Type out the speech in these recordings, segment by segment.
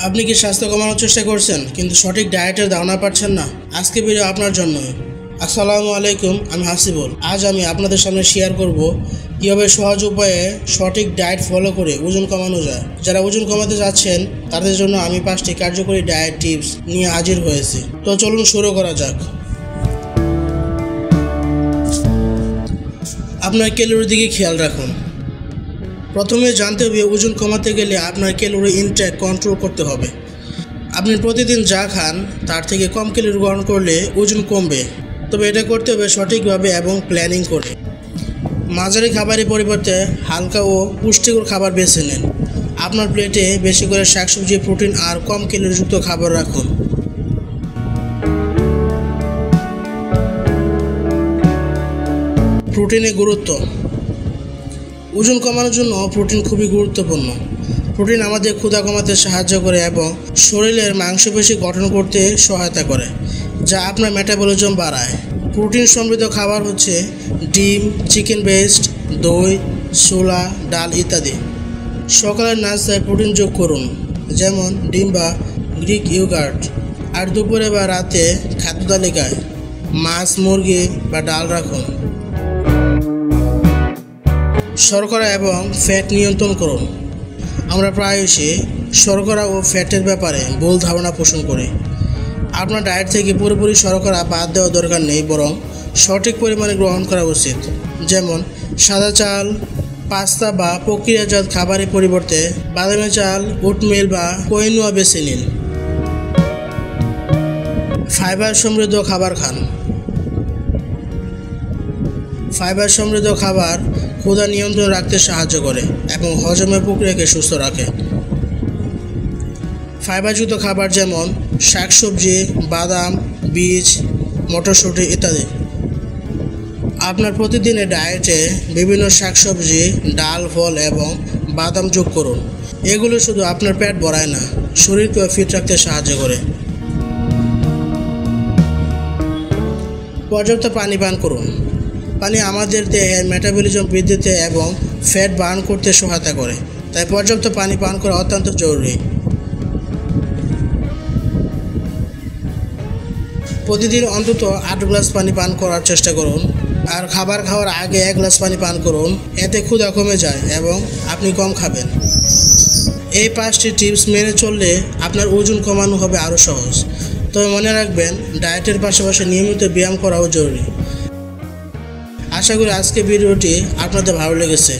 আপনি কি স্বাস্থ্য কমানোর চেষ্টা করছেন কিন্তু সঠিক ডায়েটের ধারণা পাচ্ছেন না? আজকে ভিডিও আপনার জন্য। আসসালামু আলাইকুম, আমি হাসিবুল। আজ আমি আপনাদের সামনে শেয়ার করব কীভাবে সহজ উপায়ে সঠিক ডায়েট ফলো করে ওজন কমানো যায়। যারা ওজন কমাতে যাচ্ছেন তাদের জন্য আমি 5টি কার্যকরী ডায়েট টিপস নিয়ে হাজির হয়েছি। তো চলুন শুরু করা যাক। আপনার ক্যালোরির দিকে খেয়াল রাখুন। প্রথমে জানতে হবে ওজন কমাতে গেলে আপনার ক্যালোরি ইনটেক কন্ট্রোল করতে হবে। আপনি প্রতিদিন যা খান তার থেকে কম ক্যালোরি গ্রহণ করলে ওজন কমবে, তবে এটা করতে হবে সঠিকভাবে এবং প্ল্যানিং করে। মাঝারি খাবারের পরিবর্তে হালকা ও পুষ্টিকর খাবার বেছে নেন। আপনার প্লেটে বেশি করে শাকসবজি, প্রোটিন আর কম ক্যালোরিযুক্ত খাবার রাখুন। প্রোটিনের গুরুত্ব। ওজন কমানোর জন্য প্রোটিন খুবই গুরুত্বপূর্ণ। প্রোটিন আমাদের ক্ষুধা কমাতে সাহায্য করে এবং শরীরের মাংসপেশি গঠন করতে সহায়তা করে, যা আপনার মেটাবলিজম বাড়ায়। প্রোটিন সমৃদ্ধ খাবার হচ্ছে ডিম, চিকেন ব্রেস্ট, দই, ছোলা, ডাল ইত্যাদি। সকালের নাস্তায় প্রোটিন যোগ করুন, যেমন ডিম বা গ্রিক ইয়োগার্ট। আর দুপুরে বা রাতে খাদ্য তালিকায় মাছ, মুরগি বা ডাল রাখুন। শর্করা এবং ফ্যাট নিয়ন্ত্রণ করুন। আমরা প্রায়শই শর্করা ও ফ্যাটের ব্যাপারে ভুল ধারণা পোষণ করি। আপনার ডায়েট থেকে পুরোপুরি শর্করা বাদ দেওয়ার দরকার নেই, বরং সঠিক পরিমাণে গ্রহণ করা উচিত। যেমন সাদা চাল, পাস্তা বা প্রক্রিয়াজাত খাবারের পরিবর্তে বাদামি চাল, ওটমিল বা কোইনোয়া বেছে নিন। ফাইবার সমৃদ্ধ খাবার খান। ফাইবার সমৃদ্ধ খাবার ক্ষুধা নিয়ন্ত্রণ রাখতে সাহায্য করে এবং হজমের প্রক্রিয়াকে সুস্থ রাখে। ফাইবারযুক্ত খাবার যেমন শাকসবজি, বাদাম, বীজ, মটরশুঁটি ইত্যাদি। আপনার প্রতিদিনের ডায়েটে বিভিন্ন শাকসবজি, ডাল, ফল এবং বাদাম যোগ করুন। এগুলো শুধু আপনার পেট ভরায় না, শরীরকেও ফিট রাখতে সাহায্য করে। পর্যাপ্ত পানি পান করুন। পানি আমাদের দেহের মেটাবলিজম বৃদ্ধিতে এবং ফ্যাট বার্ন করতে সহায়তা করে, তাই পর্যাপ্ত পানি পান করা অত্যন্ত জরুরি। প্রতিদিন অন্তত 8 গ্লাস পানি পান করার চেষ্টা করুন, আর খাবার খাওয়ার আগে 1 গ্লাস পানি পান করুন। এতে ক্ষুধা কমে যায় এবং আপনি কম খাবেন। এই 5টি টিপস মেনে চললে আপনার ওজন কমানো হবে আরও সহজ। তবে মনে রাখবেন, ডায়েটের পাশাপাশি নিয়মিত ব্যায়াম করাও জরুরি। আশা করি আজকের ভিডিওটি আপনাদের ভালো লেগেছে।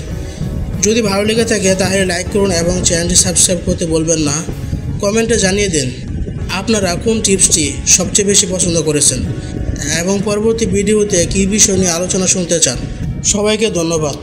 যদি ভালো লেগে থাকে তাহলে লাইক করুন এবং চ্যানেলটি সাবস্ক্রাইব করতে বলবেন না। কমেন্টে জানিয়ে দিন আপনারা কোন টিপসটি সবচেয়ে বেশি পছন্দ করেছেন এবং পরবর্তী ভিডিওতে কী বিষয় নিয়ে আলোচনা শুনতে চান। সবাইকে ধন্যবাদ।